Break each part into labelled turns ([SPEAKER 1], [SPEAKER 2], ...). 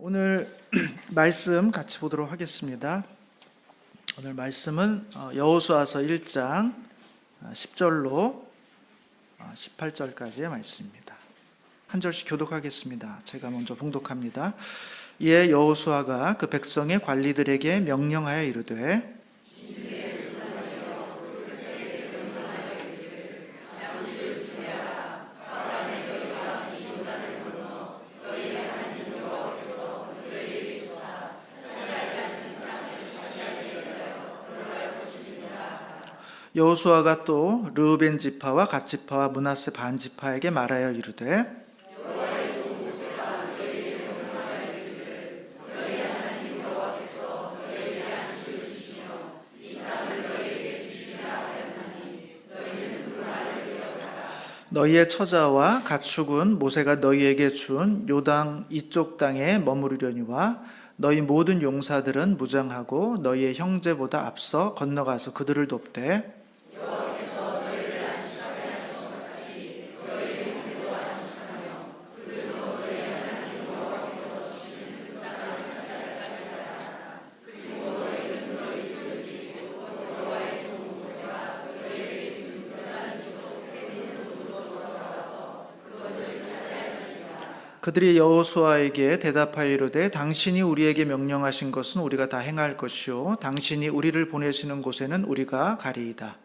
[SPEAKER 1] 오늘 말씀 같이 보도록 하겠습니다. 오늘 말씀은 여호수아서 1장 10절로 18절까지의 말씀입니다. 한 절씩 교독하겠습니다. 제가 먼저 봉독합니다. 이에 여호수아가 그 백성의 관리들에게 명령하여 이르되 여호수아가 또 르우벤 지파와 갓 지파와 므낫세 반 지파에게 말하여 이르되 너희의 처자와 가축은 모세가 너희에게 준 요당 이쪽 땅에 머무르려니와 너희 모든 용사들은 무장하고 너희의 형제보다 앞서 건너가서 그들을 돕되 그들이 여호수아에게 대답하여 이르되 당신이 우리에게 명령하신 것은 우리가 다 행할 것이요 당신이 우리를 보내시는 곳에는 우리가 가리이다.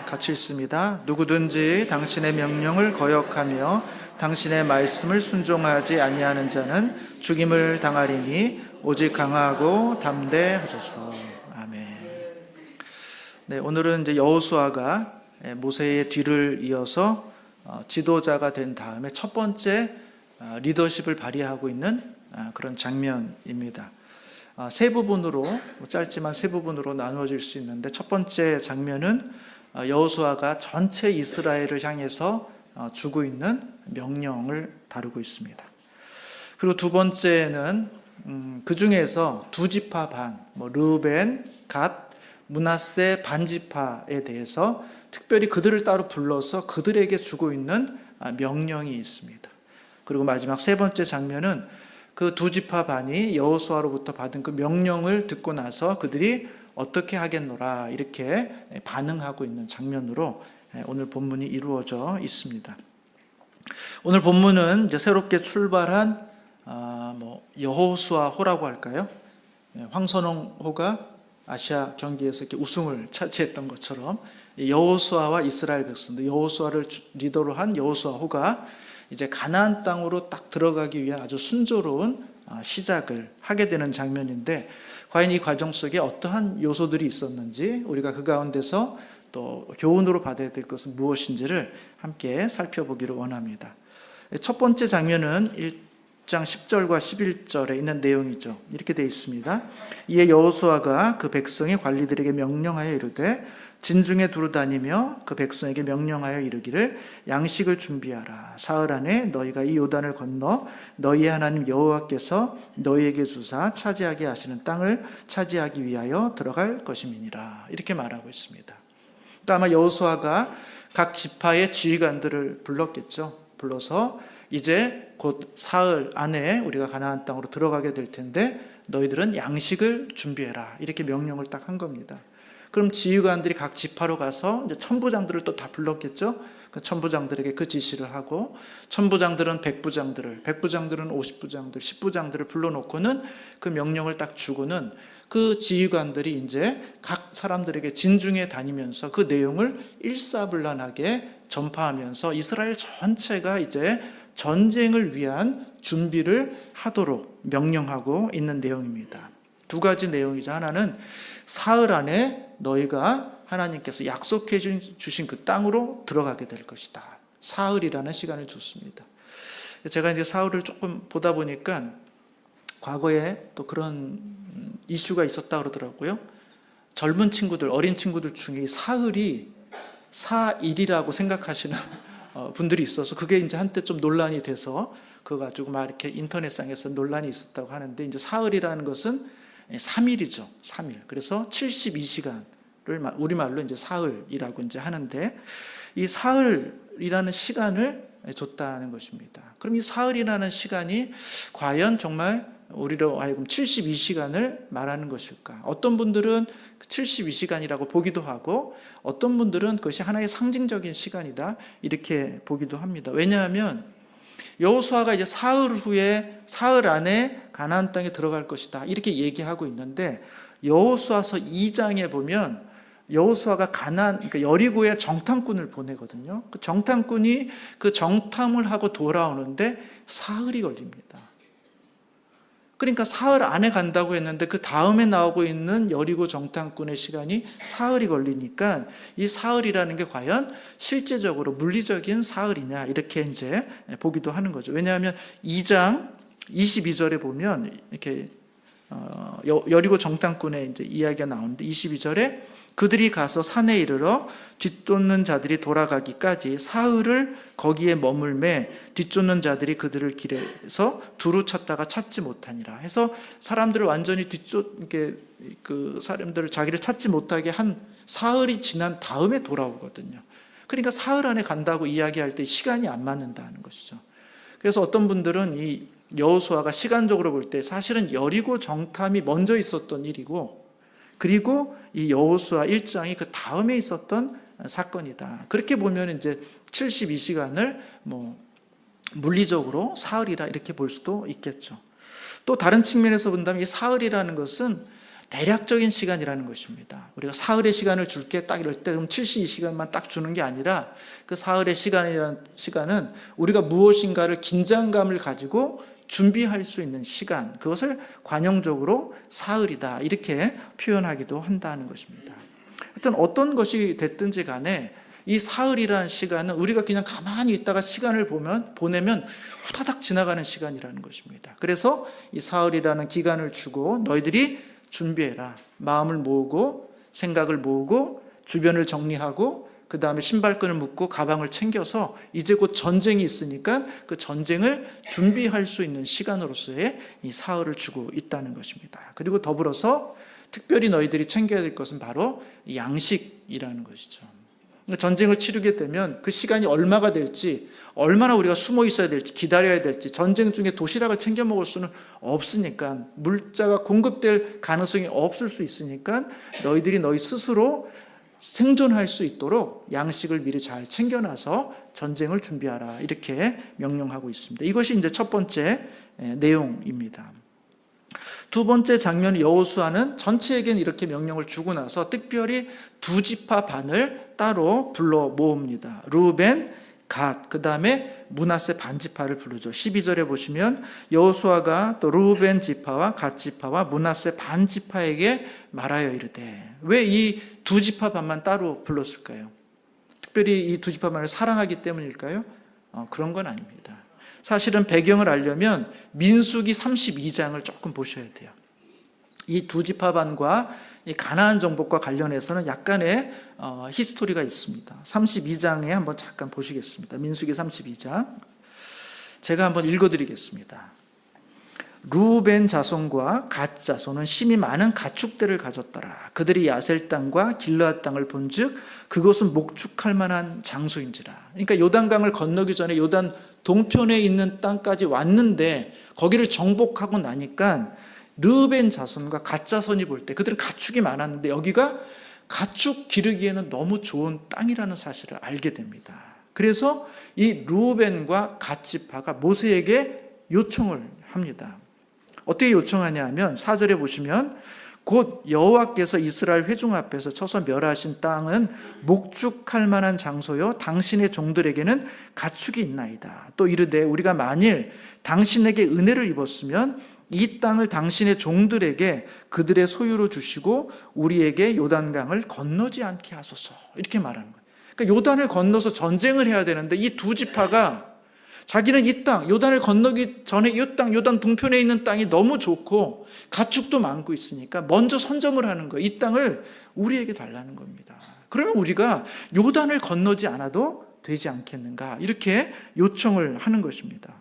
[SPEAKER 1] 같이 읽습니다. 누구든지 당신의 명령을 거역하며 당신의 말씀을 순종하지 아니하는 자는 죽임을 당하리니 오직 강하고 담대하소서. 아멘. 네, 오늘은 이제 여호수아가 모세의 뒤를 이어서 지도자가 된 다음에 첫 번째 리더십을 발휘하고 있는 그런 장면입니다. 세 부분으로, 짧지만 세 부분으로 나누어질 수 있는데 첫 번째 장면은 여호수아가 전체 이스라엘을 향해서 주고 있는 명령을 다루고 있습니다. 그리고 두 번째는 그 중에서 두 지파 반, 르우벤, 갓, 므낫세 반 지파에 대해서 특별히 그들을 따로 불러서 그들에게 주고 있는 명령이 있습니다. 그리고 마지막 세 번째 장면은 그 두 지파 반이 여호수아로부터 받은 그 명령을 듣고 나서 그들이 어떻게 하겠노라 이렇게 반응하고 있는 장면으로 오늘 본문이 이루어져 있습니다. 오늘 본문은 이제 새롭게 출발한 여호수아호라고 할까요? 황선홍호가 아시아 경기에서 이렇게 우승을 차지했던 것처럼 여호수아와 이스라엘 백성들, 여호수아를 리더로 한 여호수아호가 이제 가나안 땅으로 딱 들어가기 위한 아주 순조로운 시작을 하게 되는 장면인데 과연 이 과정 속에 어떠한 요소들이 있었는지 우리가 그 가운데서 또 교훈으로 받아야 될 것은 무엇인지를 함께 살펴보기를 원합니다. 첫 번째 장면은 1장 10절과 11절에 있는 내용이죠. 이렇게 되어 있습니다. 이에 여호수아가 그 백성의 관리들에게 명령하여 이르되 진중에 두루 다니며 그 백성에게 명령하여 이르기를 양식을 준비하라. 사흘 안에 너희가 이 요단을 건너 너희의 하나님 여호와께서 너희에게 주사 차지하게 하시는 땅을 차지하기 위하여 들어갈 것임이니라. 이렇게 말하고 있습니다. 또 아마 여호수아가 각 지파의 지휘관들을 불렀겠죠. 불러서 이제 곧 사흘 안에 우리가 가나안 땅으로 들어가게 될 텐데 너희들은 양식을 준비해라. 이렇게 명령을 딱 한 겁니다. 그럼 지휘관들이 각 지파로 가서 이제 천부장들을 또 다 불렀겠죠. 그 천부장들에게 그 지시를 하고 천부장들은 백부장들은 50부장들, 10부장들을 불러놓고는 그 명령을 딱 주고는 그 지휘관들이 이제 각 사람들에게 진중에 다니면서 그 내용을 일사불란하게 전파하면서 이스라엘 전체가 이제 전쟁을 위한 준비를 하도록 명령하고 있는 내용입니다. 두 가지 내용이죠. 하나는 사흘 안에 너희가 하나님께서 약속해 주신 그 땅으로 들어가게 될 것이다. 사흘이라는 시간을 줬습니다. 제가 이제 사흘을 조금 보다 보니까 과거에 또 그런 이슈가 있었다 그러더라고요. 젊은 친구들, 어린 친구들 중에 사흘이 사일이라고 생각하시는 분들이 있어서 그게 이제 한때 좀 논란이 돼서 그거 가지고 막 이렇게 인터넷상에서 논란이 있었다고 하는데 이제 사흘이라는 것은 3일이죠. 3일. 그래서 72시간을 우리말로 이제 사흘이라고 이제 하는데, 이 사흘이라는 시간을 줬다는 것입니다. 그럼 이 사흘이라는 시간이 과연 정말 우리로 하여금 72시간을 말하는 것일까? 어떤 분들은 72시간이라고 보기도 하고, 어떤 분들은 그것이 하나의 상징적인 시간이다 이렇게 보기도 합니다. 왜냐하면 여호수아가 이제 사흘 안에 가나안 땅에 들어갈 것이다 이렇게 얘기하고 있는데, 여호수아서 2장에 보면 여호수아가 그러니까 여리고에 정탐꾼을 보내거든요. 그 정탐꾼이 그 정탐을 하고 돌아오는데 사흘이 걸립니다. 그러니까 사흘 안에 간다고 했는데 그 다음에 나오고 있는 여리고 정탐꾼의 시간이 사흘이 걸리니까, 이 사흘이라는 게 과연 실제적으로 물리적인 사흘이냐 이렇게 이제 보기도 하는 거죠. 왜냐하면 2장 22절에 보면 이렇게 여리고 정탐꾼의 이제 이야기가 나오는데, 22절에 그들이 가서 산에 이르러 뒤쫓는 자들이 돌아가기까지 사흘을 거기에 머물매 뒤쫓는 자들이 그들을 길에서 두루 찾다가 찾지 못하니라 해서, 사람들을 완전히 이렇게 그 사람들을 자기를 찾지 못하게 한 사흘이 지난 다음에 돌아오거든요. 그러니까 사흘 안에 간다고 이야기할 때 시간이 안 맞는다는 것이죠. 그래서 어떤 분들은 이 여호수아가 시간적으로 볼 때 사실은 여리고 정탐이 먼저 있었던 일이고, 그리고 이 여호수아 1장이 그 다음에 있었던 사건이다. 그렇게 보면 이제 72시간을 물리적으로 사흘이라 이렇게 볼 수도 있겠죠. 또 다른 측면에서 본다면 이 사흘이라는 것은 대략적인 시간이라는 것입니다. 우리가 사흘의 시간을 줄게 딱 이럴 때 그럼 72시간만 딱 주는 게 아니라, 그 사흘의 시간이라는 시간은 우리가 무엇인가를 긴장감을 가지고 준비할 수 있는 시간, 그것을 관용적으로 사흘이다 이렇게 표현하기도 한다는 것입니다. 하여튼 어떤 것이 됐든지 간에 이 사흘이라는 시간은 우리가 그냥 가만히 있다가 시간을 보내면 후다닥 지나가는 시간이라는 것입니다. 그래서 이 사흘이라는 기간을 주고 너희들이 준비해라. 마음을 모으고 생각을 모으고 주변을 정리하고 그 다음에 신발끈을 묶고 가방을 챙겨서 이제 곧 전쟁이 있으니까 그 전쟁을 준비할 수 있는 시간으로서의 이 사흘을 주고 있다는 것입니다. 그리고 더불어서 특별히 너희들이 챙겨야 될 것은 바로 양식이라는 것이죠. 전쟁을 치르게 되면 그 시간이 얼마가 될지, 얼마나 우리가 숨어 있어야 될지, 기다려야 될지, 전쟁 중에 도시락을 챙겨 먹을 수는 없으니까, 물자가 공급될 가능성이 없을 수 있으니까 너희들이 너희 스스로 생존할 수 있도록 양식을 미리 잘 챙겨놔서 전쟁을 준비하라 이렇게 명령하고 있습니다. 이것이 이제 첫 번째 내용입니다. 두 번째 장면, 여호수아는 전체에겐 이렇게 명령을 주고 나서 특별히 두 지파 반을 따로 불러 모읍니다. 루벤, 갓, 그 다음에 므낫세 반 지파를 부르죠. 12절에 보시면 여호수아가 또 루벤 지파와 갓 지파와 므낫세 반 지파에게 말하여 이르되, 왜 이 두 지파 반만 따로 불렀을까요? 특별히 이 두 지파 반을 사랑하기 때문일까요? 그런 건 아닙니다. 사실은 배경을 알려면 민수기 32장을 조금 보셔야 돼요. 이 두 지파 반과 이 가나안 정복과 관련해서는 약간의 히스토리가 있습니다. 32장에 한번 잠깐 보시겠습니다. 민수기 32장 제가 한번 읽어드리겠습니다. 루벤 자손과 갓 자손은 심히 많은 가축들을 가졌더라. 그들이 야셀 땅과 길르앗 땅을 본즉 그것은 목축할 만한 장소인지라. 그러니까 요단강을 건너기 전에 요단 동편에 있는 땅까지 왔는데 거기를 정복하고 나니까 르벤 자손과 갓 자손이 볼 때 그들은 가축이 많았는데 여기가 가축 기르기에는 너무 좋은 땅이라는 사실을 알게 됩니다. 그래서 이 르벤과 갓 지파가 모세에게 요청을 합니다. 어떻게 요청하냐 하면 4절에 보시면 곧 여호와께서 이스라엘 회중 앞에서 쳐서 멸하신 땅은 목축할 만한 장소요 당신의 종들에게는 가축이 있나이다. 또 이르되 우리가 만일 당신에게 은혜를 입었으면 이 땅을 당신의 종들에게 그들의 소유로 주시고 우리에게 요단강을 건너지 않게 하소서. 이렇게 말하는 거예요. 그러니까 요단을 건너서 전쟁을 해야 되는데 이 두 지파가 자기는 이 땅, 요단을 건너기 전에 이 땅, 요단 동편에 있는 땅이 너무 좋고 가축도 많고 있으니까 먼저 선점을 하는 거예요. 이 땅을 우리에게 달라는 겁니다. 그러면 우리가 요단을 건너지 않아도 되지 않겠는가 이렇게 요청을 하는 것입니다.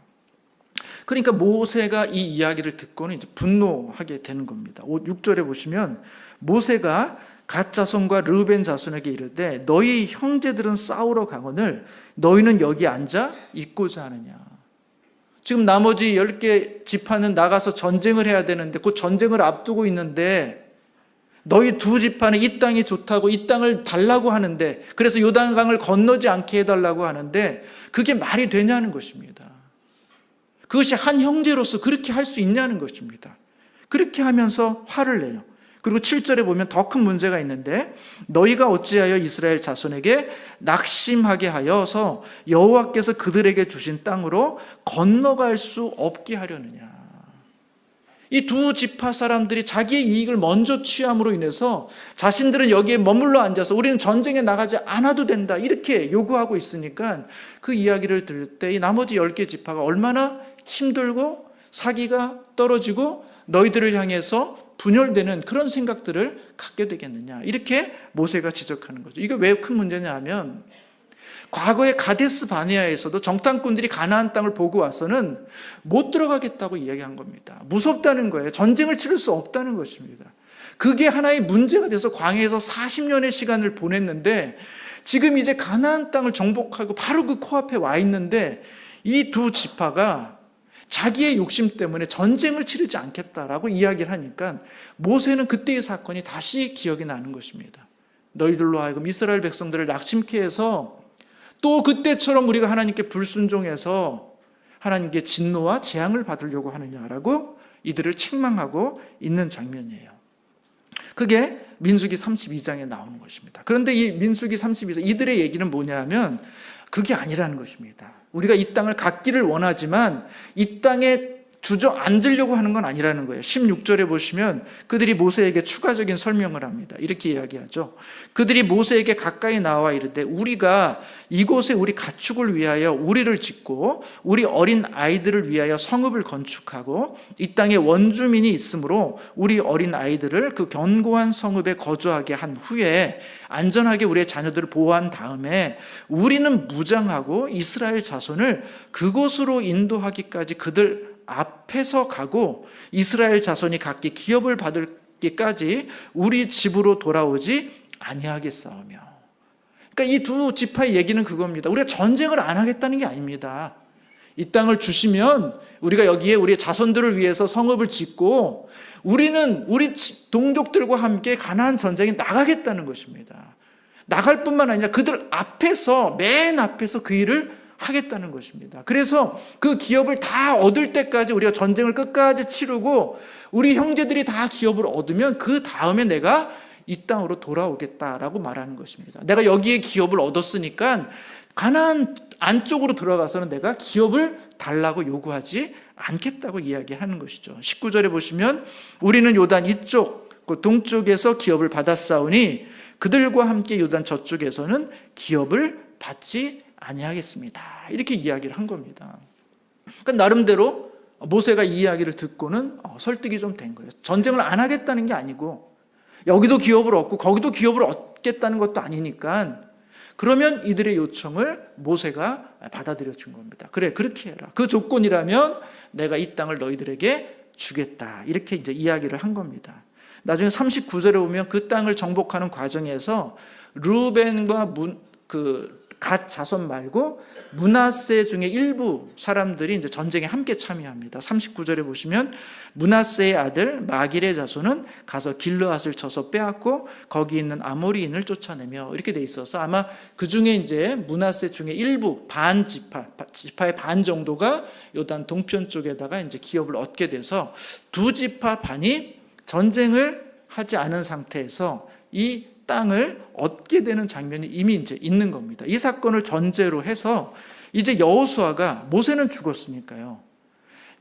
[SPEAKER 1] 그러니까 모세가 이 이야기를 듣고는 이제 분노하게 되는 겁니다. 6절에 보시면 모세가 갓 자손과 르우벤 자손에게 이르되 너희 형제들은 싸우러 가거늘 너희는 여기 앉아 있고자 하느냐. 지금 나머지 10개 지파는 나가서 전쟁을 해야 되는데 곧 전쟁을 앞두고 있는데 너희 두 지파는 이 땅이 좋다고 이 땅을 달라고 하는데, 그래서 요단강을 건너지 않게 해달라고 하는데 그게 말이 되냐는 것입니다. 그것이 한 형제로서 그렇게 할 수 있냐는 것입니다. 그렇게 하면서 화를 내요. 그리고 7절에 보면 더 큰 문제가 있는데 너희가 어찌하여 이스라엘 자손에게 낙심하게 하여서 여호와께서 그들에게 주신 땅으로 건너갈 수 없게 하려느냐. 이 두 지파 사람들이 자기의 이익을 먼저 취함으로 인해서 자신들은 여기에 머물러 앉아서 우리는 전쟁에 나가지 않아도 된다 이렇게 요구하고 있으니까 그 이야기를 들을 때 이 나머지 10개 지파가 얼마나 힘들고 사기가 떨어지고 너희들을 향해서 분열되는 그런 생각들을 갖게 되겠느냐, 이렇게 모세가 지적하는 거죠. 이게 왜 큰 문제냐 하면 과거에 가데스 바네아에서도 정탐꾼들이 가나안 땅을 보고 와서는 못 들어가겠다고 이야기한 겁니다. 무섭다는 거예요. 전쟁을 치를 수 없다는 것입니다. 그게 하나의 문제가 돼서 광야에서 40년의 시간을 보냈는데 지금 이제 가나안 땅을 정복하고 바로 그 코앞에 와 있는데 이 두 지파가 자기의 욕심 때문에 전쟁을 치르지 않겠다라고 이야기를 하니까 모세는 그때의 사건이 다시 기억이 나는 것입니다. 너희들로 하여금 이스라엘 백성들을 낙심케 해서 또 그때처럼 우리가 하나님께 불순종해서 하나님께 진노와 재앙을 받으려고 하느냐라고 이들을 책망하고 있는 장면이에요. 그게 민수기 32장에 나오는 것입니다. 그런데 이 민수기 32장 이들의 얘기는 뭐냐면 그게 아니라는 것입니다. 우리가 이 땅을 갖기를 원하지만 이 땅에 주저앉으려고 하는 건 아니라는 거예요. 16절에 보시면 그들이 모세에게 추가적인 설명을 합니다. 이렇게 이야기하죠. 그들이 모세에게 가까이 나와 이르되 우리가 이곳에 우리 가축을 위하여 우리를 짓고 우리 어린 아이들을 위하여 성읍을 건축하고 이 땅에 원주민이 있으므로 우리 어린 아이들을 그 견고한 성읍에 거주하게 한 후에 안전하게 우리의 자녀들을 보호한 다음에 우리는 무장하고 이스라엘 자손을 그곳으로 인도하기까지 그들 앞에서 가고 이스라엘 자손이 각기 기업을 받을 때까지 우리 집으로 돌아오지 아니하겠사오며. 그러니까 이 두 지파의 얘기는 그겁니다. 우리가 전쟁을 안 하겠다는 게 아닙니다. 이 땅을 주시면 우리가 여기에 우리의 자손들을 위해서 성읍을 짓고 우리는 우리 동족들과 함께 가나안 전쟁에 나가겠다는 것입니다. 나갈 뿐만 아니라 그들 앞에서, 맨 앞에서 그 일을 하겠다는 것입니다. 그래서 그 기업을 다 얻을 때까지 우리가 전쟁을 끝까지 치르고 우리 형제들이 다 기업을 얻으면 그 다음에 내가 이 땅으로 돌아오겠다라고 말하는 것입니다. 내가 여기에 기업을 얻었으니까 가나안 안쪽으로 들어가서는 내가 기업을 달라고 요구하지 않겠다고 이야기하는 것이죠. 19절에 보시면 우리는 요단 이쪽 그 동쪽에서 기업을 받았사오니 그들과 함께 요단 저쪽에서는 기업을 받지 아니하겠습니다. 이렇게 이야기를 한 겁니다. 그러니까 나름대로 모세가 이 이야기를 듣고는 설득이 좀 된 거예요. 전쟁을 안 하겠다는 게 아니고 여기도 기업을 얻고 거기도 기업을 얻겠다는 것도 아니니까 그러면 이들의 요청을 모세가 받아들여 준 겁니다. 그래, 그렇게 해라. 그 조건이라면 내가 이 땅을 너희들에게 주겠다. 이렇게 이제 이야기를 한 겁니다. 나중에 39절에 보면 그 땅을 정복하는 과정에서 르우벤과 갓 자손 말고 므낫세 중에 일부 사람들이 이제 전쟁에 함께 참여합니다. 39절에 보시면 므낫세의 아들 마길의 자손은 가서 길르앗을 쳐서 빼앗고 거기 있는 아모리인을 쫓아내며 이렇게 돼 있어서 아마 그 중에 이제 므낫세 중에 일부 지파의 반 정도가 요단 동편 쪽에다가 이제 기업을 얻게 돼서 두 지파 반이 전쟁을 하지 않은 상태에서 이 땅을 얻게 되는 장면이 이미 이제 있는 겁니다. 이 사건을 전제로 해서 이제 여호수아가 모세는 죽었으니까요.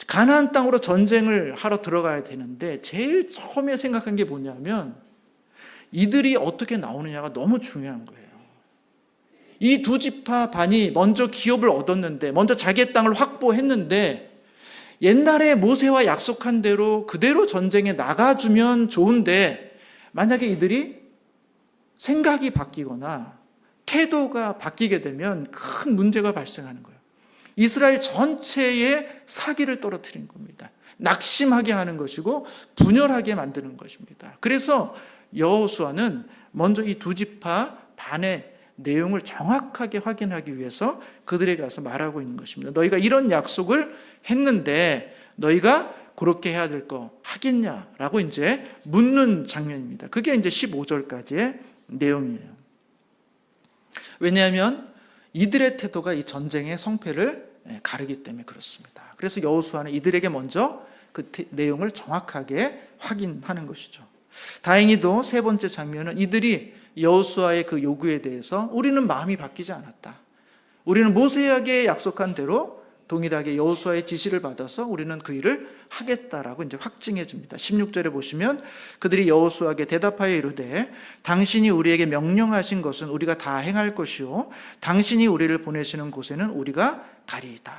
[SPEAKER 1] 가나안 땅으로 전쟁을 하러 들어가야 되는데 제일 처음에 생각한 게 뭐냐면 이들이 어떻게 나오느냐가 너무 중요한 거예요. 이 두 지파 반이 먼저 기업을 얻었는데 먼저 자기의 땅을 확보했는데 옛날에 모세와 약속한 대로 그대로 전쟁에 나가주면 좋은데 만약에 이들이 생각이 바뀌거나 태도가 바뀌게 되면 큰 문제가 발생하는 거예요. 이스라엘 전체의 사기를 떨어뜨린 겁니다. 낙심하게 하는 것이고 분열하게 만드는 것입니다. 그래서 여호수아는 먼저 이 두 지파 반의 내용을 정확하게 확인하기 위해서 그들에게 가서 말하고 있는 것입니다. 너희가 이런 약속을 했는데 너희가 그렇게 해야 될 거 하겠냐라고 이제 묻는 장면입니다. 그게 이제 15절까지의 내용이에요. 왜냐하면 이들의 태도가 이 전쟁의 성패를 가르기 때문에 그렇습니다. 그래서 여호수아는 이들에게 먼저 그 내용을 정확하게 확인하는 것이죠. 다행히도 세 번째 장면은 이들이 여호수아의 그 요구에 대해서 우리는 마음이 바뀌지 않았다. 우리는 모세에게 약속한 대로 동일하게 여호수아의 지시를 받아서 우리는 그 일을 하겠다라고 이제 확증해 줍니다. 16절에 보시면 그들이 여호수아에게 대답하여 이르되 당신이 우리에게 명령하신 것은 우리가 다 행할 것이요 당신이 우리를 보내시는 곳에는 우리가 가리이다.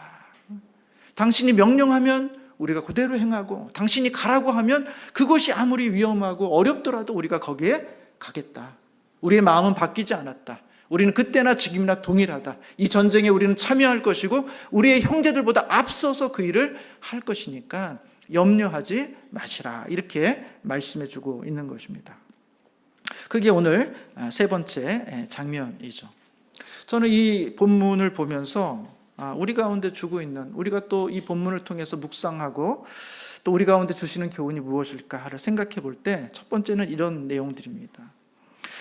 [SPEAKER 1] 당신이 명령하면 우리가 그대로 행하고 당신이 가라고 하면 그것이 아무리 위험하고 어렵더라도 우리가 거기에 가겠다. 우리의 마음은 바뀌지 않았다. 우리는 그때나 지금이나 동일하다. 이 전쟁에 우리는 참여할 것이고 우리의 형제들보다 앞서서 그 일을 할 것이니까 염려하지 마시라. 이렇게 말씀해 주고 있는 것입니다. 그게 오늘 세 번째 장면이죠. 저는 이 본문을 보면서 우리 가운데 주고 있는, 우리가 또 이 본문을 통해서 묵상하고 또 우리 가운데 주시는 교훈이 무엇일까를 생각해 볼 때 첫 번째는 이런 내용들입니다.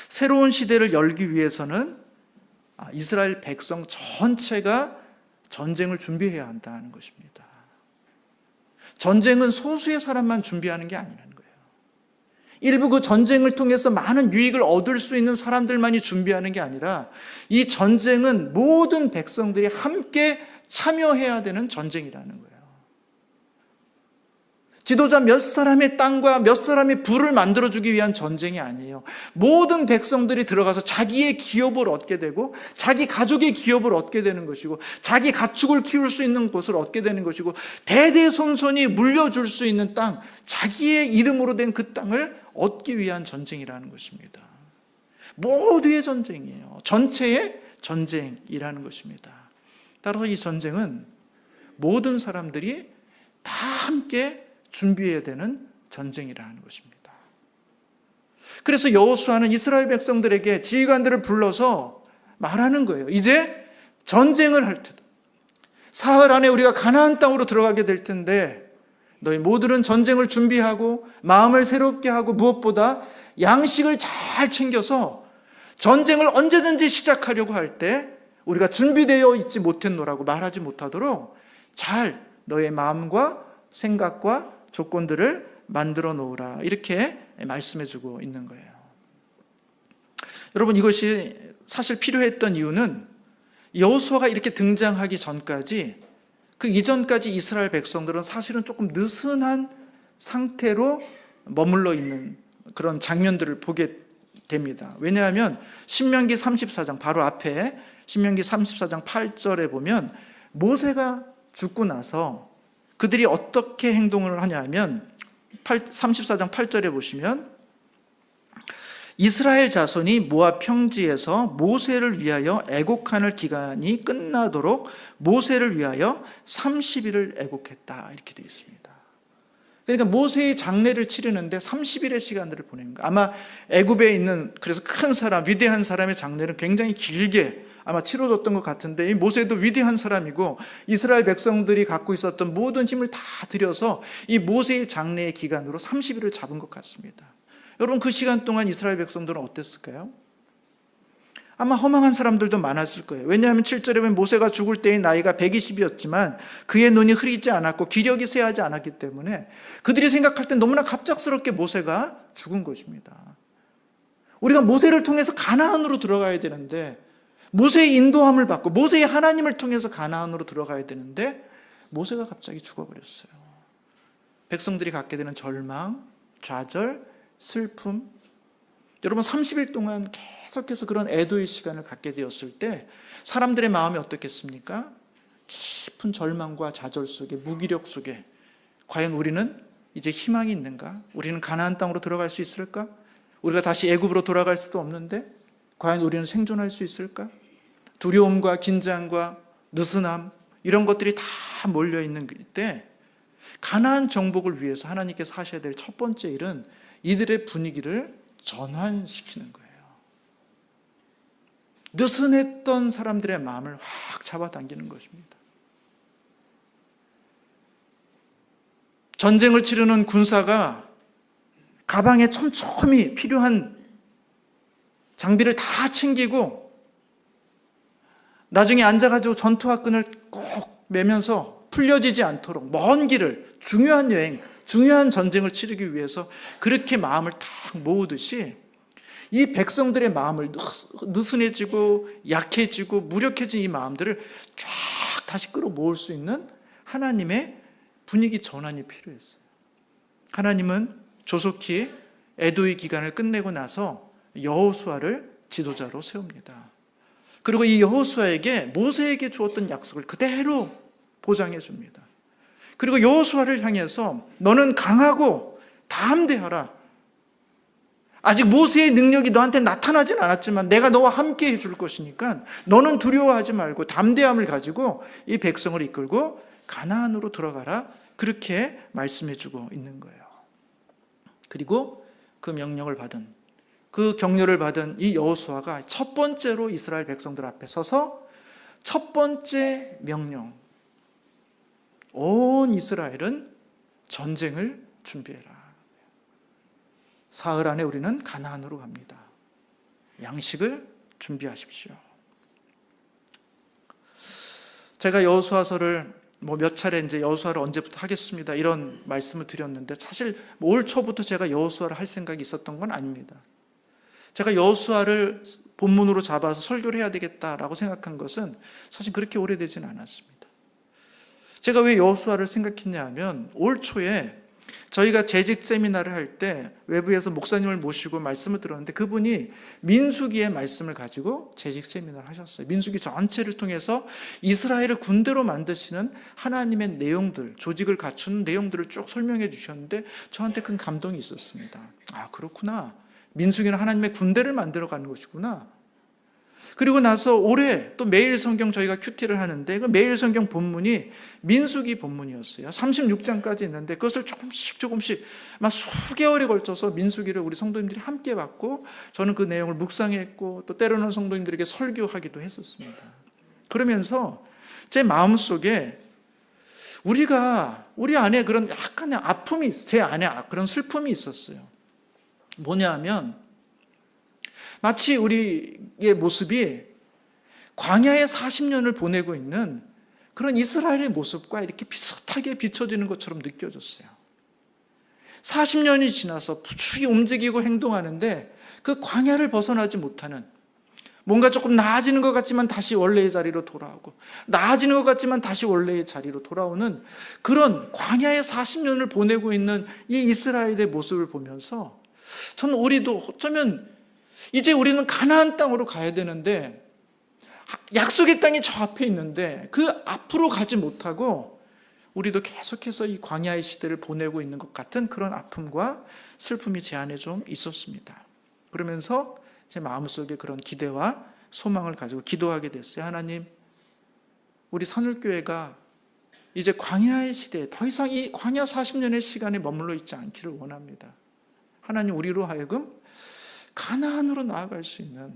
[SPEAKER 1] 새로운 시대를 열기 위해서는 이스라엘 백성 전체가 전쟁을 준비해야 한다는 것입니다. 전쟁은 소수의 사람만 준비하는 게 아니라는 거예요. 일부 그 전쟁을 통해서 많은 유익을 얻을 수 있는 사람들만이 준비하는 게 아니라 이 전쟁은 모든 백성들이 함께 참여해야 되는 전쟁이라는 거예요. 지도자 몇 사람의 땅과 몇 사람의 부를 만들어주기 위한 전쟁이 아니에요. 모든 백성들이 들어가서 자기의 기업을 얻게 되고 자기 가족의 기업을 얻게 되는 것이고 자기 가축을 키울 수 있는 곳을 얻게 되는 것이고 대대손손이 물려줄 수 있는 땅, 자기의 이름으로 된 그 땅을 얻기 위한 전쟁이라는 것입니다. 모두의 전쟁이에요. 전체의 전쟁이라는 것입니다. 따라서 이 전쟁은 모든 사람들이 다 함께 준비해야 되는 전쟁이라는 것입니다. 그래서 여호수아는 이스라엘 백성들에게 지휘관들을 불러서 말하는 거예요. 이제 전쟁을 할 테다. 사흘 안에 우리가 가나안 땅으로 들어가게 될 텐데 너희 모두는 전쟁을 준비하고 마음을 새롭게 하고 무엇보다 양식을 잘 챙겨서 전쟁을 언제든지 시작하려고 할 때 우리가 준비되어 있지 못했노라고 말하지 못하도록 잘 너의 마음과 생각과 조건들을 만들어 놓으라. 이렇게 말씀해 주고 있는 거예요. 여러분, 이것이 사실 필요했던 이유는 여호수아가 이렇게 등장하기 전까지 그 이전까지 이스라엘 백성들은 사실은 조금 느슨한 상태로 머물러 있는 그런 장면들을 보게 됩니다. 왜냐하면 신명기 34장 바로 앞에 신명기 34장 8절에 보면 모세가 죽고 나서 그들이 어떻게 행동을 하냐면 34장 8절에 보시면 이스라엘 자손이 모압 평지에서 모세를 위하여 애곡하는 기간이 끝나도록 모세를 위하여 30일을 애곡했다. 이렇게 되어 있습니다. 그러니까 모세의 장례를 치르는데 30일의 시간들을 보낸 거예요. 아마 애굽에 있는 그래서 큰 사람, 위대한 사람의 장례는 굉장히 길게 아마 치러졌던 것 같은데 이 모세도 위대한 사람이고 이스라엘 백성들이 갖고 있었던 모든 힘을 다 들여서 이 모세의 장례의 기간으로 30일을 잡은 것 같습니다. 여러분, 그 시간 동안 이스라엘 백성들은 어땠을까요? 아마 허망한 사람들도 많았을 거예요. 왜냐하면 7절에 보면 모세가 죽을 때의 나이가 120이었지만 그의 눈이 흐리지 않았고 기력이 쇠하지 않았기 때문에 그들이 생각할 때 너무나 갑작스럽게 모세가 죽은 것입니다. 우리가 모세를 통해서 가나안으로 들어가야 되는데 모세의 인도함을 받고 모세의 하나님을 통해서 가나안으로 들어가야 되는데 모세가 갑자기 죽어버렸어요. 백성들이 갖게 되는 절망, 좌절, 슬픔. 여러분, 30일 동안 계속해서 그런 애도의 시간을 갖게 되었을 때 사람들의 마음이 어떻겠습니까? 깊은 절망과 좌절 속에, 무기력 속에 과연 우리는 이제 희망이 있는가? 우리는 가나안 땅으로 들어갈 수 있을까? 우리가 다시 애굽으로 돌아갈 수도 없는데 과연 우리는 생존할 수 있을까? 두려움과 긴장과 느슨함, 이런 것들이 다 몰려있는 때 가나안 정복을 위해서 하나님께서 하셔야 될 첫 번째 일은 이들의 분위기를 전환시키는 거예요. 느슨했던 사람들의 마음을 확 잡아당기는 것입니다. 전쟁을 치르는 군사가 가방에 촘촘히 필요한 장비를 다 챙기고 나중에 앉아가지고 전투화 끈을 꼭 매면서 풀려지지 않도록 먼 길을, 중요한 여행, 중요한 전쟁을 치르기 위해서 그렇게 마음을 딱 모으듯이 이 백성들의 마음을 느슨해지고 약해지고 무력해진 이 마음들을 쫙 다시 끌어모을 수 있는 하나님의 분위기 전환이 필요했어요. 하나님은 조속히 애도의 기간을 끝내고 나서 여호수아를 지도자로 세웁니다. 그리고 이 여호수아에게 모세에게 주었던 약속을 그대로 보장해 줍니다. 그리고 여호수아를 향해서 너는 강하고 담대하라. 아직 모세의 능력이 너한테 나타나진 않았지만 내가 너와 함께 해줄 것이니까 너는 두려워하지 말고 담대함을 가지고 이 백성을 이끌고 가나안으로 들어가라. 그렇게 말씀해 주고 있는 거예요. 그리고 그 명령을 받은, 그 격려를 받은 이 여호수아가 첫 번째로 이스라엘 백성들 앞에 서서 첫 번째 명령, 온 이스라엘은 전쟁을 준비해라. 사흘 안에 우리는 가나안으로 갑니다. 양식을 준비하십시오. 제가 여호수아서를 몇 차례 이제 여호수아를 언제부터 하겠습니다 이런 말씀을 드렸는데 사실 올 초부터 제가 여호수아를 할 생각이 있었던 건 아닙니다. 제가 여호수아를 본문으로 잡아서 설교를 해야 되겠다라고 생각한 것은 사실 그렇게 오래되진 않았습니다. 제가 왜 여호수아를 생각했냐 하면 올 초에 저희가 재직 세미나를 할 때 외부에서 목사님을 모시고 말씀을 들었는데 그분이 민수기의 말씀을 가지고 재직 세미나를 하셨어요. 민수기 전체를 통해서 이스라엘을 군대로 만드시는 하나님의 내용들, 조직을 갖추는 내용들을 쭉 설명해 주셨는데 저한테 큰 감동이 있었습니다. 아, 그렇구나. 민수기는 하나님의 군대를 만들어가는 것이구나. 그리고 나서 올해 또 매일 성경 저희가 큐티를 하는데 그 매일 성경 본문이 민수기 본문이었어요. 36장까지 있는데 그것을 조금씩 막 수개월에 걸쳐서 민수기를 우리 성도님들이 함께 받고 저는 그 내용을 묵상했고 또 때로는 성도님들에게 설교하기도 했었습니다. 그러면서 제 마음속에 우리 안에 그런 약간의 아픔이, 제 안에 그런 슬픔이 있었어요. 뭐냐 하면 마치 우리의 모습이 광야의 40년을 보내고 있는 그런 이스라엘의 모습과 이렇게 비슷하게 비춰지는 것처럼 느껴졌어요. 40년이 지나서 부추기 움직이고 행동하는데 그 광야를 벗어나지 못하는, 뭔가 조금 나아지는 것 같지만 다시 원래의 자리로 돌아오고 나아지는 것 같지만 다시 원래의 자리로 돌아오는 그런 광야의 40년을 보내고 있는 이 이스라엘의 모습을 보면서 저는 우리도 어쩌면 이제 우리는 가나안 땅으로 가야 되는데 약속의 땅이 저 앞에 있는데 그 앞으로 가지 못하고 우리도 계속해서 이 광야의 시대를 보내고 있는 것 같은 그런 아픔과 슬픔이 제 안에 좀 있었습니다. 그러면서 제 마음속에 그런 기대와 소망을 가지고 기도하게 됐어요. 하나님, 우리 선울교회가 이제 광야의 시대에 더 이상 이 광야 40년의 시간에 머물러 있지 않기를 원합니다. 하나님, 우리로 하여금 가나안으로 나아갈 수 있는,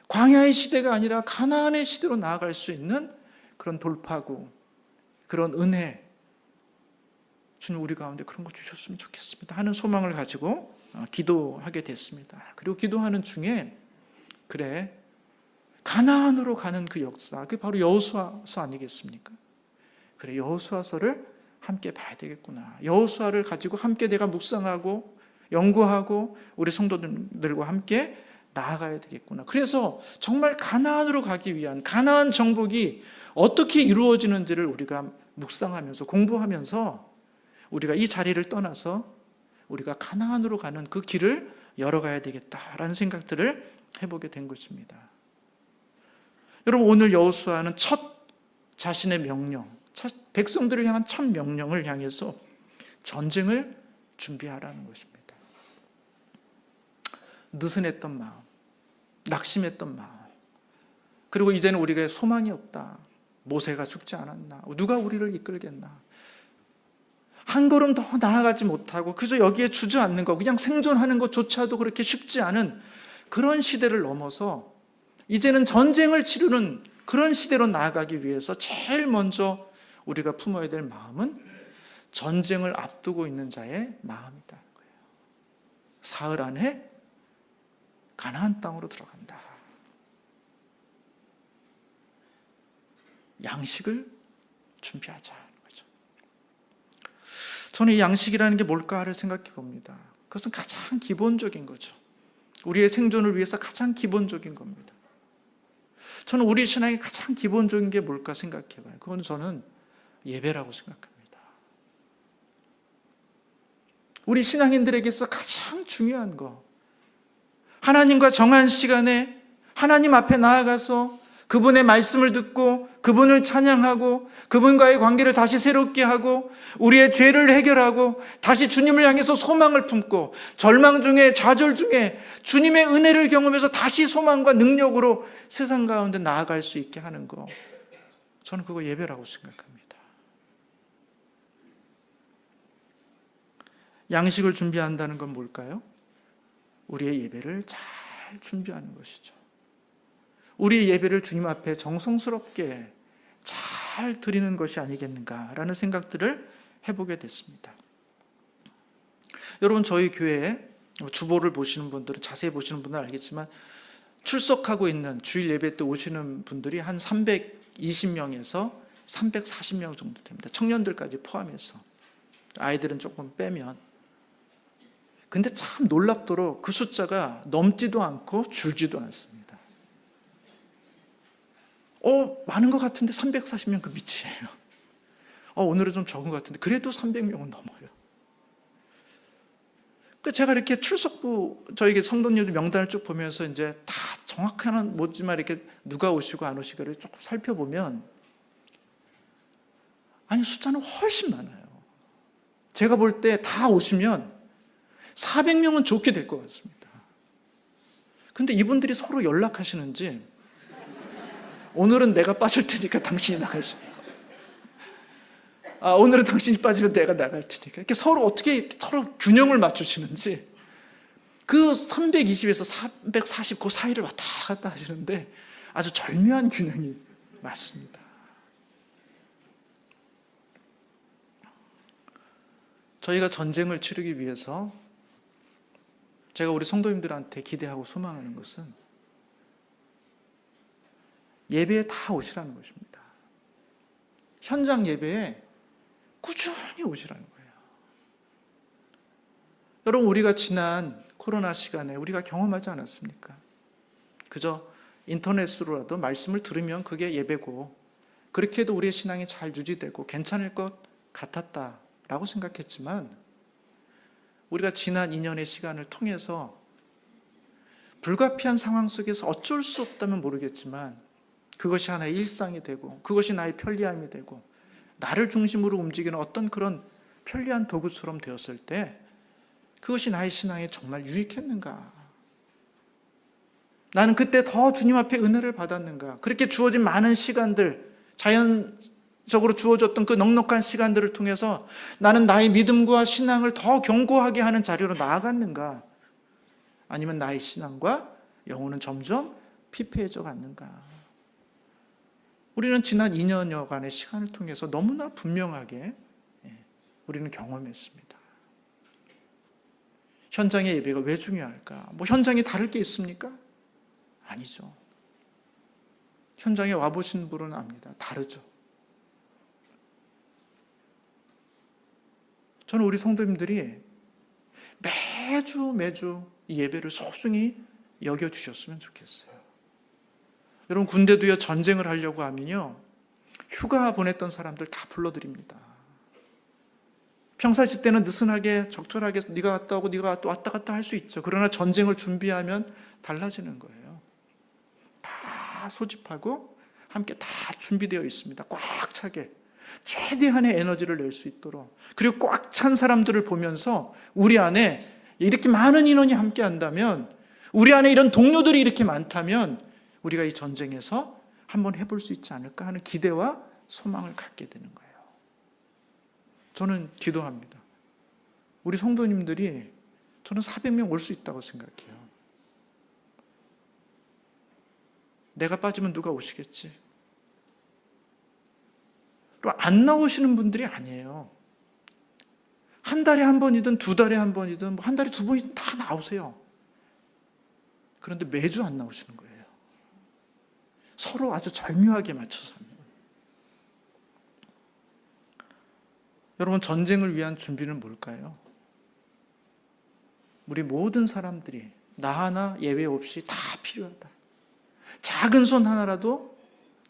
[SPEAKER 1] 광야의 시대가 아니라 가나안의 시대로 나아갈 수 있는 그런 돌파구, 그런 은혜, 주님 우리 가운데 그런 거 주셨으면 좋겠습니다 하는 소망을 가지고 기도하게 됐습니다. 그리고 기도하는 중에 그래, 가나안으로 가는 그 역사, 그게 바로 여호수아서 아니겠습니까? 그래, 여호수아서를 함께 봐야 되겠구나. 여호수아를 가지고 함께 내가 묵상하고 연구하고 우리 성도들과 함께 나아가야 되겠구나. 그래서 정말 가나안으로 가기 위한 가나안 정복이 어떻게 이루어지는지를 우리가 묵상하면서 공부하면서 우리가 이 자리를 떠나서 우리가 가나안으로 가는 그 길을 열어가야 되겠다라는 생각들을 해보게 된 것입니다. 여러분, 오늘 여호수아는 첫 자신의 명령, 백성들을 향한 첫 명령을 향해서 전쟁을 준비하라는 것입니다. 느슨했던 마음, 낙심했던 마음, 그리고 이제는 우리가 소망이 없다, 모세가 죽지 않았나? 누가 우리를 이끌겠나? 한 걸음 더 나아가지 못하고 그저 여기에 주저앉는 거, 그냥 생존하는 것조차도 그렇게 쉽지 않은 그런 시대를 넘어서 이제는 전쟁을 치르는 그런 시대로 나아가기 위해서 제일 먼저 우리가 품어야 될 마음은 전쟁을 앞두고 있는 자의 마음이다. 사흘 안에 가나안 땅으로 들어간다. 양식을 준비하자는 거죠. 저는 이 양식이라는 게 뭘까를 생각해 봅니다. 그것은 가장 기본적인 거죠. 우리의 생존을 위해서 가장 기본적인 겁니다. 저는 우리 신앙의 가장 기본적인 게 뭘까 생각해 봐요. 그건 저는 예배라고 생각합니다. 우리 신앙인들에게서 가장 중요한 거, 하나님과 정한 시간에 하나님 앞에 나아가서 그분의 말씀을 듣고 그분을 찬양하고 그분과의 관계를 다시 새롭게 하고 우리의 죄를 해결하고 다시 주님을 향해서 소망을 품고 절망 중에 좌절 중에 주님의 은혜를 경험해서 다시 소망과 능력으로 세상 가운데 나아갈 수 있게 하는 거, 저는 그거 예배라고 생각합니다. 양식을 준비한다는 건 뭘까요? 우리의 예배를 잘 준비하는 것이죠. 우리의 예배를 주님 앞에 정성스럽게 잘 드리는 것이 아니겠는가라는 생각들을 해보게 됐습니다. 여러분, 저희 교회에 주보를 보시는 분들은, 자세히 보시는 분들은 알겠지만 출석하고 있는 주일 예배 때 오시는 분들이 한 320명에서 340명 정도 됩니다. 청년들까지 포함해서. 아이들은 조금 빼면. 근데 참 놀랍도록 그 숫자가 넘지도 않고 줄지도 않습니다. 많은 것 같은데 340명 그 밑이에요. 오늘은 좀 적은 것 같은데 그래도 300명은 넘어요. 제가 이렇게 출석부 저희 성도님들 명단을 쭉 보면서 이제 다 정확한 뭐지만 이렇게 누가 오시고 안 오시고를 조금 살펴보면 아니 숫자는 훨씬 많아요. 제가 볼 때 다 오시면 400명은 좋게 될 것 같습니다. 근데 이분들이 서로 연락하시는지 오늘은 내가 빠질 테니까 당신이 나가시고 오늘은 당신이 빠지면 내가 나갈 테니까 이렇게 서로 어떻게 서로 균형을 맞추시는지 그 320에서 340 그 사이를 왔다 갔다 하시는데 아주 절묘한 균형이 맞습니다. 저희가 전쟁을 치르기 위해서 제가 우리 성도님들한테 기대하고 소망하는 것은 예배에 다 오시라는 것입니다. 현장 예배에 꾸준히 오시라는 거예요. 여러분, 우리가 지난 코로나 시간에 우리가 경험하지 않았습니까? 그저 인터넷으로라도 말씀을 들으면 그게 예배고 그렇게 해도 우리의 신앙이 잘 유지되고 괜찮을 것 같았다라고 생각했지만 우리가 지난 2년의 시간을 통해서 불가피한 상황 속에서 어쩔 수 없다면 모르겠지만 그것이 하나의 일상이 되고 그것이 나의 편리함이 되고 나를 중심으로 움직이는 어떤 그런 편리한 도구처럼 되었을 때 그것이 나의 신앙에 정말 유익했는가? 나는 그때 더 주님 앞에 은혜를 받았는가? 그렇게 주어진 많은 시간들, 자연적으로 주어졌던 그 넉넉한 시간들을 통해서 나는 나의 믿음과 신앙을 더 견고하게 하는 자리로 나아갔는가? 아니면 나의 신앙과 영혼은 점점 피폐해져 갔는가? 우리는 지난 2년여간의 시간을 통해서 너무나 분명하게 우리는 경험했습니다. 현장의 예배가 왜 중요할까? 현장이 다를 게 있습니까? 아니죠. 현장에 와보신 분은 압니다. 다르죠. 저는 우리 성도님들이 매주 이 예배를 소중히 여겨주셨으면 좋겠어요. 여러분, 군대도요, 전쟁을 하려고 하면요, 휴가 보냈던 사람들 다 불러드립니다. 평상시 때는 느슨하게 적절하게 네가 갔다 오고 네가 왔다 갔다 할 수 있죠. 그러나 전쟁을 준비하면 달라지는 거예요. 다 소집하고 함께 다 준비되어 있습니다. 꽉 차게 최대한의 에너지를 낼 수 있도록. 그리고 꽉 찬 사람들을 보면서 우리 안에 이렇게 많은 인원이 함께 한다면, 우리 안에 이런 동료들이 이렇게 많다면 우리가 이 전쟁에서 한번 해볼 수 있지 않을까 하는 기대와 소망을 갖게 되는 거예요. 저는 기도합니다. 우리 성도님들이 저는 400명 올 수 있다고 생각해요. 내가 빠지면 누가 오시겠지? 그리고 안 나오시는 분들이 아니에요. 한 달에 한 번이든 두 달에 한 번이든 한 달에 두 번이든 다 나오세요. 그런데 매주 안 나오시는 거예요. 서로 아주 절묘하게 맞춰서 합니다. 여러분, 전쟁을 위한 준비는 뭘까요? 우리 모든 사람들이 나 하나 예외 없이 다 필요하다. 작은 손 하나라도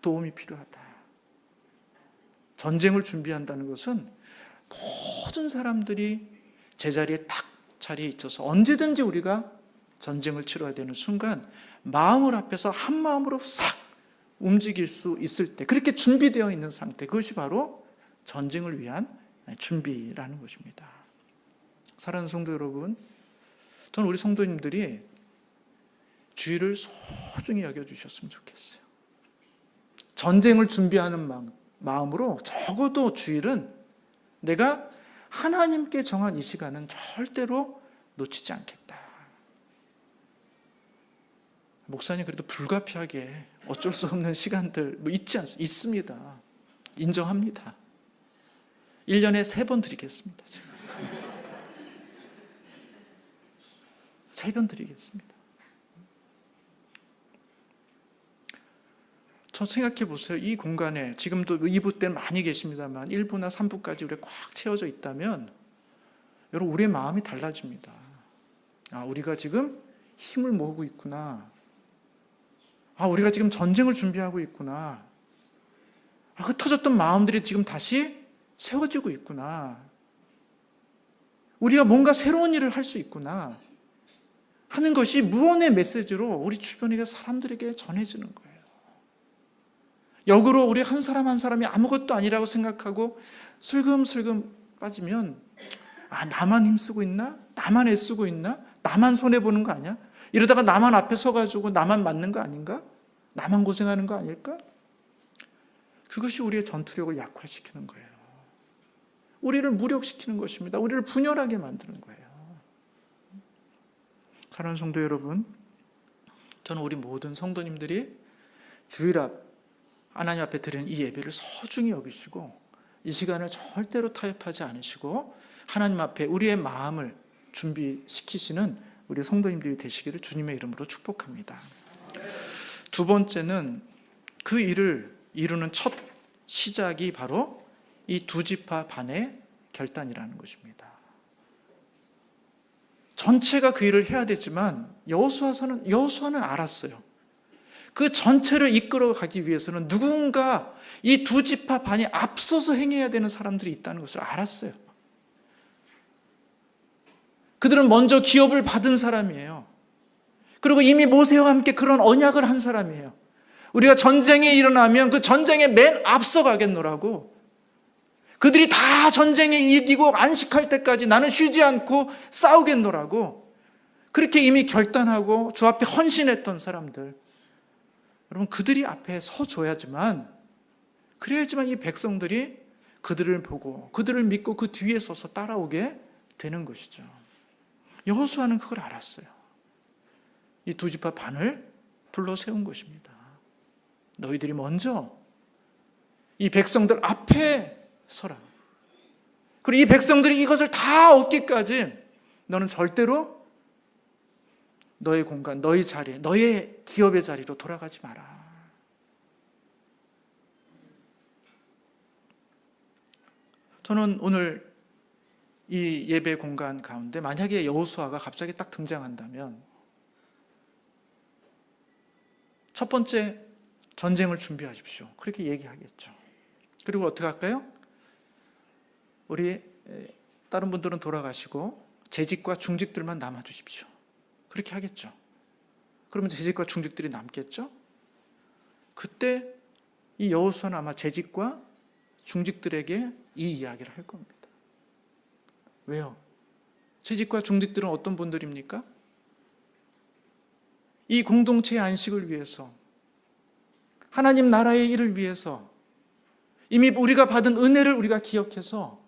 [SPEAKER 1] 도움이 필요하다. 전쟁을 준비한다는 것은 모든 사람들이 제자리에 딱 자리에 있어서 언제든지 우리가 전쟁을 치러야 되는 순간 마음을 합해서 한 마음으로 싹 움직일 수 있을 때, 그렇게 준비되어 있는 상태, 그것이 바로 전쟁을 위한 준비라는 것입니다. 사랑하는 성도 여러분, 저는 우리 성도님들이 주의를 소중히 여겨주셨으면 좋겠어요. 전쟁을 준비하는 마음으로 적어도 주일은 내가 하나님께 정한 이 시간은 절대로 놓치지 않겠다. 목사님, 그래도 불가피하게 어쩔 수 없는 시간들 있습니다. 인정합니다. 1년에 3번 드리겠습니다. 3번 드리겠습니다. 저 생각해 보세요. 이 공간에 지금도 2부 때는 많이 계십니다만 1부나 3부까지 우리가 꽉 채워져 있다면 여러분, 우리의 마음이 달라집니다. 우리가 지금 힘을 모으고 있구나. 우리가 지금 전쟁을 준비하고 있구나. 흩어졌던 마음들이 지금 다시 세워지고 있구나. 우리가 뭔가 새로운 일을 할 수 있구나 하는 것이 무언의 메시지로 우리 주변의 사람들에게 전해지는 거예요. 역으로 우리 한 사람 한 사람이 아무것도 아니라고 생각하고 슬금슬금 빠지면 나만 힘쓰고 있나? 나만 애쓰고 있나? 나만 손해보는 거 아니야? 이러다가 나만 앞에 서가지고 나만 맞는 거 아닌가? 나만 고생하는 거 아닐까? 그것이 우리의 전투력을 약화시키는 거예요. 우리를 무력시키는 것입니다. 우리를 분열하게 만드는 거예요. 사랑하는 성도 여러분, 저는 우리 모든 성도님들이 주일 앞 하나님 앞에 드리는 이 예배를 소중히 여기시고 이 시간을 절대로 타협하지 않으시고 하나님 앞에 우리의 마음을 준비시키시는 우리 성도님들이 되시기를 주님의 이름으로 축복합니다. 두 번째는 그 일을 이루는 첫 시작이 바로 이 두 지파 반의 결단이라는 것입니다. 전체가 그 일을 해야 되지만 여호수아는 알았어요. 그 전체를 이끌어 가기 위해서는 누군가 이 두 지파 반이 앞서서 행해야 되는 사람들이 있다는 것을 알았어요. 그들은 먼저 기업을 받은 사람이에요. 그리고 이미 모세와 함께 그런 언약을 한 사람이에요. 우리가 전쟁이 일어나면 그 전쟁에 맨 앞서 가겠노라고. 그들이 다 전쟁에 이기고 안식할 때까지 나는 쉬지 않고 싸우겠노라고. 그렇게 이미 결단하고 주 앞에 헌신했던 사람들. 여러분, 그들이 앞에 서줘야지만, 그래야지만 이 백성들이 그들을 보고 그들을 믿고 그 뒤에 서서 따라오게 되는 것이죠. 여호수아는 그걸 알았어요. 이 두 지파 반을 불러 세운 것입니다. 너희들이 먼저 이 백성들 앞에 서라. 그리고 이 백성들이 이것을 다 얻기까지 너는 절대로 너의 공간, 너의 자리, 너의 기업의 자리로 돌아가지 마라. 저는 오늘 이 예배 공간 가운데 만약에 여호수아가 갑자기 딱 등장한다면 첫 번째, 전쟁을 준비하십시오. 그렇게 얘기하겠죠. 그리고 어떻게 할까요? 우리 다른 분들은 돌아가시고 재직과 중직들만 남아주십시오. 그렇게 하겠죠. 그러면 재직과 중직들이 남겠죠. 그때 이 여호수아는 아마 재직과 중직들에게 이 이야기를 할 겁니다. 왜요? 재직과 중직들은 어떤 분들입니까? 이 공동체의 안식을 위해서 하나님 나라의 일을 위해서 이미 우리가 받은 은혜를 우리가 기억해서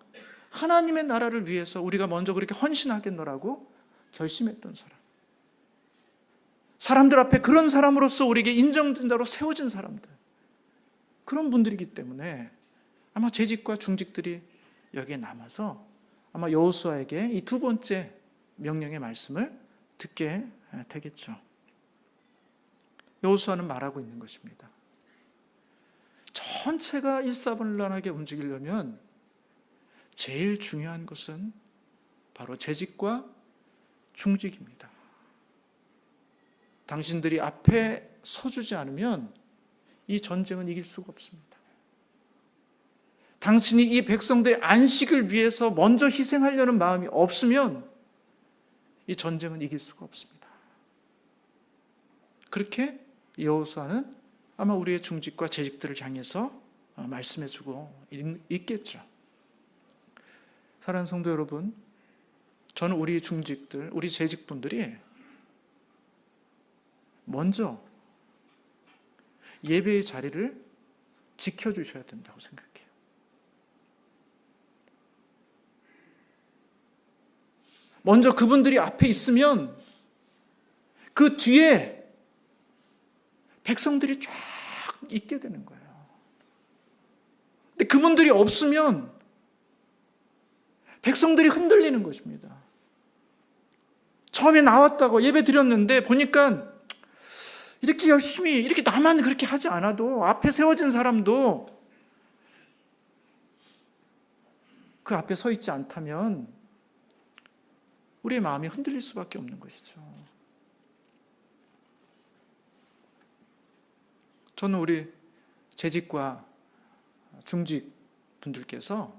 [SPEAKER 1] 하나님의 나라를 위해서 우리가 먼저 그렇게 헌신하겠노라고 결심했던 사람. 사람들 앞에 그런 사람으로서 우리에게 인정된 자로 세워진 사람들. 그런 분들이기 때문에 아마 재직과 중직들이 여기에 남아서 아마 여호수아에게 이 두 번째 명령의 말씀을 듣게 되겠죠. 여호수아는 말하고 있는 것입니다. 전체가 일사분란하게 움직이려면 제일 중요한 것은 바로 재직과 중직입니다. 당신들이 앞에 서주지 않으면 이 전쟁은 이길 수가 없습니다. 당신이 이 백성들의 안식을 위해서 먼저 희생하려는 마음이 없으면 이 전쟁은 이길 수가 없습니다. 그렇게 여호수아는 아마 우리의 중직과 재직들을 향해서 말씀해주고 있겠죠. 사랑하는 성도 여러분, 저는 우리 중직들, 우리 재직분들이 먼저 예배의 자리를 지켜주셔야 된다고 생각해요. 먼저 그분들이 앞에 있으면 그 뒤에 백성들이 쫙 있게 되는 거예요. 근데 그분들이 없으면 백성들이 흔들리는 것입니다. 처음에 나왔다고 예배 드렸는데 보니까 이렇게 열심히, 이렇게 나만 그렇게 하지 않아도 앞에 세워진 사람도 그 앞에 서 있지 않다면 우리의 마음이 흔들릴 수밖에 없는 것이죠. 저는 우리 재직과 중직 분들께서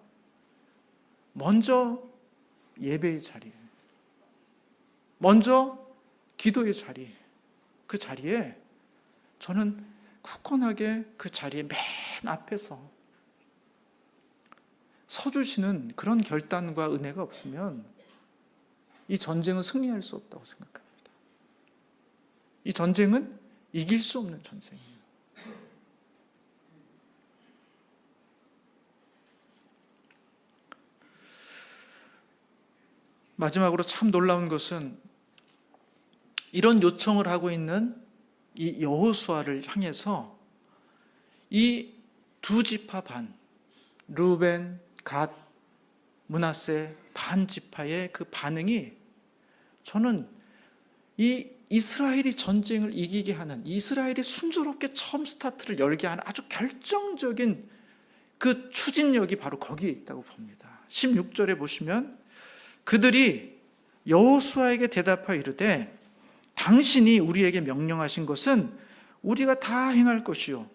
[SPEAKER 1] 먼저 예배의 자리, 먼저 기도의 자리, 그 자리에 저는 굳건하게 그 자리에 맨 앞에서 서주시는 그런 결단과 은혜가 없으면 이 전쟁은 승리할 수 없다고 생각합니다. 이 전쟁은 이길 수 없는 전쟁이에요. 마지막으로 참 놀라운 것은 이런 요청을 하고 있는 이 여호수아를 향해서 이 두 지파 반, 르우벤, 갓, 므낫세 반 지파의 그 반응이 저는 이 이스라엘이 전쟁을 이기게 하는, 이스라엘이 순조롭게 처음 스타트를 열게 하는 아주 결정적인 그 추진력이 바로 거기에 있다고 봅니다. 16절에 보시면 그들이 여호수아에게 대답하여 이르되 당신이 우리에게 명령하신 것은 우리가 다 행할 것이요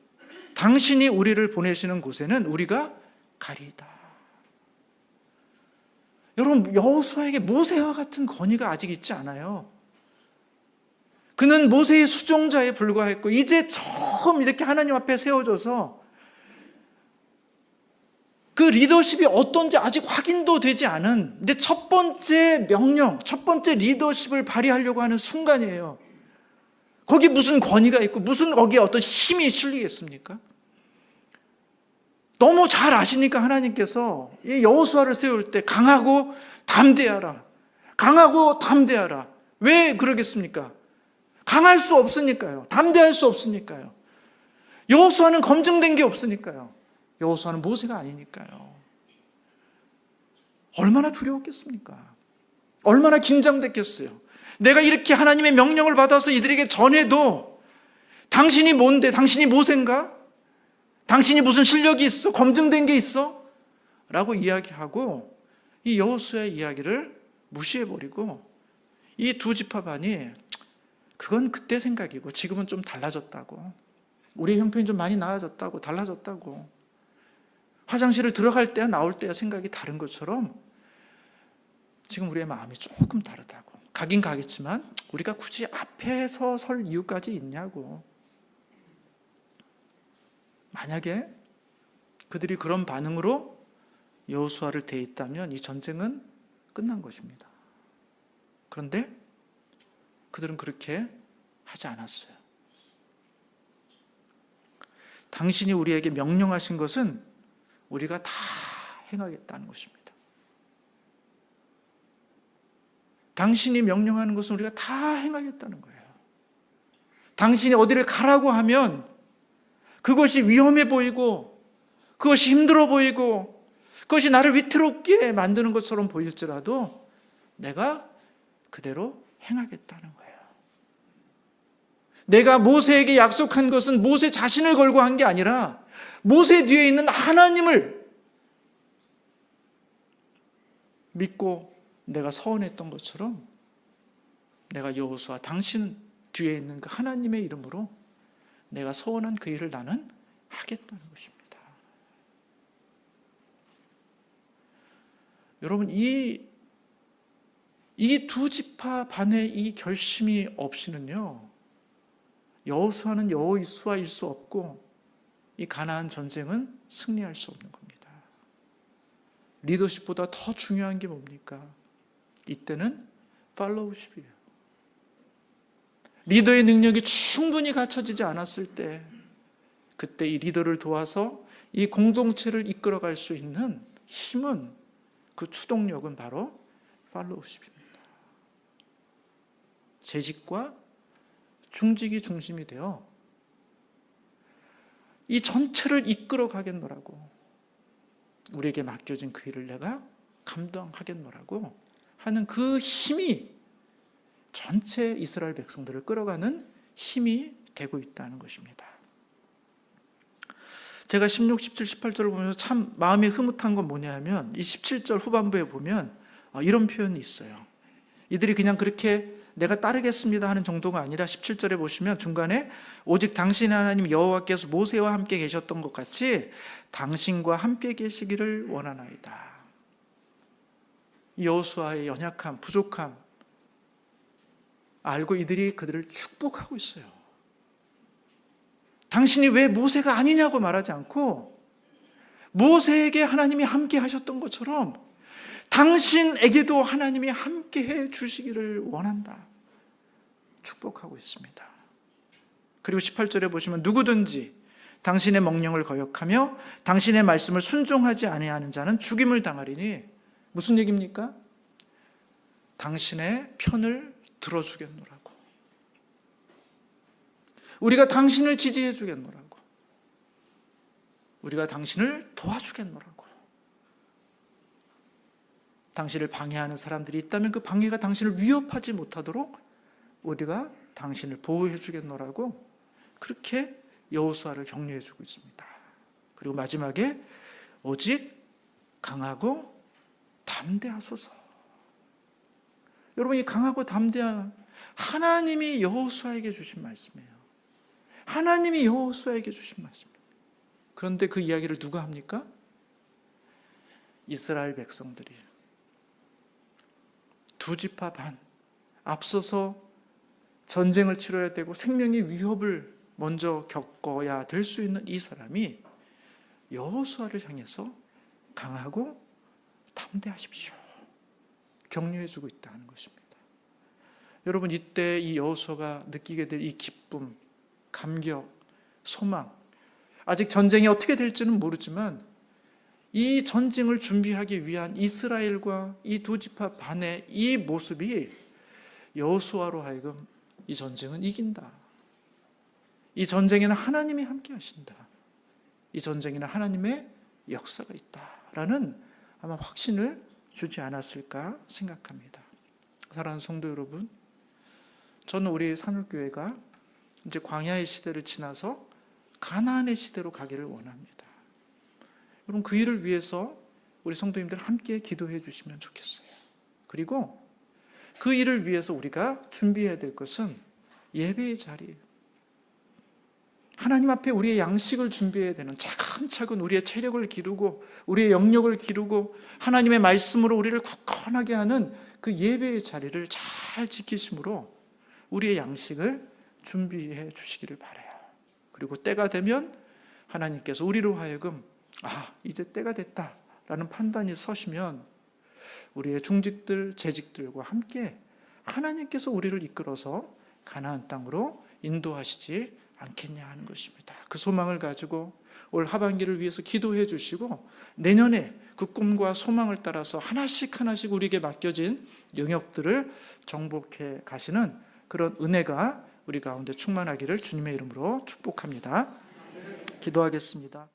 [SPEAKER 1] 당신이 우리를 보내시는 곳에는 우리가 가리이다. 여러분, 여호수아에게 모세와 같은 권위가 아직 있지 않아요. 그는 모세의 수종자에 불과했고 이제 처음 이렇게 하나님 앞에 세워져서 그 리더십이 어떤지 아직 확인도 되지 않은 이제 첫 번째 명령, 첫 번째 리더십을 발휘하려고 하는 순간이에요. 거기 무슨 권위가 있고 무슨 거기에 어떤 힘이 실리겠습니까? 너무 잘 아시니까 하나님께서 이 여호수아를 세울 때 강하고 담대하라. 강하고 담대하라. 왜 그러겠습니까? 강할 수 없으니까요. 담대할 수 없으니까요. 여호수아는 검증된 게 없으니까요. 여호수아는 모세가 아니니까요. 얼마나 두려웠겠습니까? 얼마나 긴장됐겠어요. 내가 이렇게 하나님의 명령을 받아서 이들에게 전해도 당신이 뭔데? 당신이 모세인가? 당신이 무슨 실력이 있어? 검증된 게 있어? 라고 이야기하고 이 여호수아의 이야기를 무시해버리고 이 두 지파반이 그건 그때 생각이고 지금은 좀 달라졌다고, 우리의 형편이 좀 많이 나아졌다고, 달라졌다고, 화장실을 들어갈 때야 나올 때야 생각이 다른 것처럼 지금 우리의 마음이 조금 다르다고. 가긴 가겠지만 우리가 굳이 앞에서 설 이유까지 있냐고. 만약에 그들이 그런 반응으로 여호수아를 대했다면 이 전쟁은 끝난 것입니다. 그런데 그들은 그렇게 하지 않았어요. 당신이 우리에게 명령하신 것은 우리가 다 행하겠다는 것입니다. 당신이 명령하는 것은 우리가 다 행하겠다는 거예요. 당신이 어디를 가라고 하면 그것이 위험해 보이고 그것이 힘들어 보이고 그것이 나를 위태롭게 만드는 것처럼 보일지라도 내가 그대로 행하겠다는 거예요. 내가 모세에게 약속한 것은 모세 자신을 걸고 한 게 아니라 모세 뒤에 있는 하나님을 믿고 내가 서원했던 것처럼 내가 여호수아 당신 뒤에 있는 그 하나님의 이름으로 내가 서원한 그 일을 나는 하겠다는 것입니다. 여러분, 이 두 지파 반의 이 결심이 없이는요, 여호수아는 여호수아일 수 없고 이 가나안 전쟁은 승리할 수 없는 겁니다. 리더십보다 더 중요한 게 뭡니까? 이때는 팔로우십이에요. 리더의 능력이 충분히 갖춰지지 않았을 때 그때 이 리더를 도와서 이 공동체를 이끌어갈 수 있는 힘은, 그 추동력은 바로 팔로우십입니다. 재직과 중직이 중심이 되어 이 전체를 이끌어 가겠노라고, 우리에게 맡겨진 그 일을 내가 감당하겠노라고 하는 그 힘이 전체 이스라엘 백성들을 끌어가는 힘이 되고 있다는 것입니다. 제가 16, 17, 18절을 보면서 참 마음이 흐뭇한 건 뭐냐 하면 이 17절 후반부에 보면 이런 표현이 있어요. 이들이 그냥 그렇게 내가 따르겠습니다 하는 정도가 아니라 17절에 보시면 중간에 오직 당신의 하나님 여호와께서 모세와 함께 계셨던 것 같이 당신과 함께 계시기를 원하나이다. 여호수아의 연약함, 부족함 알고 이들이 그들을 축복하고 있어요. 당신이 왜 모세가 아니냐고 말하지 않고 모세에게 하나님이 함께 하셨던 것처럼 당신에게도 하나님이 함께 해 주시기를 원한다. 축복하고 있습니다. 그리고 18절에 보시면 누구든지 당신의 명령을 거역하며 당신의 말씀을 순종하지 아니하는 자는 죽임을 당하리니, 무슨 얘기입니까? 당신의 편을 들어주겠노라고. 우리가 당신을 지지해 주겠노라고. 우리가 당신을 도와주겠노라고. 당신을 방해하는 사람들이 있다면 그 방해가 당신을 위협하지 못하도록 우리가 당신을 보호해 주겠노라고 그렇게 여호수아를 격려해 주고 있습니다. 그리고 마지막에 오직 강하고 담대하소서. 여러분, 이 강하고 담대한 하나님이 여호수아에게 주신 말씀이에요. 하나님이 여호수아에게 주신 말씀이에요. 그런데 그 이야기를 누가 합니까? 이스라엘 백성들이 두 지파 반, 앞서서 전쟁을 치러야 되고 생명의 위협을 먼저 겪어야 될 수 있는 이 사람이 여호수아를 향해서 강하고 담대하십시오, 격려해주고 있다는 것입니다. 여러분, 이때 이 여호수아가 느끼게 될 이 기쁨, 감격, 소망, 아직 전쟁이 어떻게 될지는 모르지만 이 전쟁을 준비하기 위한 이스라엘과 이 두 지파 반의 이 모습이 여호수아로 하여금 이 전쟁은 이긴다. 이 전쟁에는 하나님이 함께 하신다. 이 전쟁에는 하나님의 역사가 있다라는 아마 확신을 주지 않았을까 생각합니다. 사랑하는 성도 여러분, 저는 우리 산울교회가 이제 광야의 시대를 지나서 가나안의 시대로 가기를 원합니다. 여러분, 그 일을 위해서 우리 성도님들 함께 기도해 주시면 좋겠어요. 그리고 그 일을 위해서 우리가 준비해야 될 것은 예배의 자리예요. 하나님 앞에 우리의 양식을 준비해야 되는, 차근차근 우리의 체력을 기르고 우리의 영역을 기르고 하나님의 말씀으로 우리를 굳건하게 하는 그 예배의 자리를 잘 지키심으로 우리의 양식을 준비해 주시기를 바라요. 그리고 때가 되면 하나님께서 우리로 하여금 이제 때가 됐다라는 판단이 서시면 우리의 중직들, 재직들과 함께 하나님께서 우리를 이끌어서 가나안 땅으로 인도하시지 않겠냐 하는 것입니다. 그 소망을 가지고 올 하반기를 위해서 기도해 주시고 내년에 그 꿈과 소망을 따라서 하나씩 하나씩 우리에게 맡겨진 영역들을 정복해 가시는 그런 은혜가 우리 가운데 충만하기를 주님의 이름으로 축복합니다. 기도하겠습니다.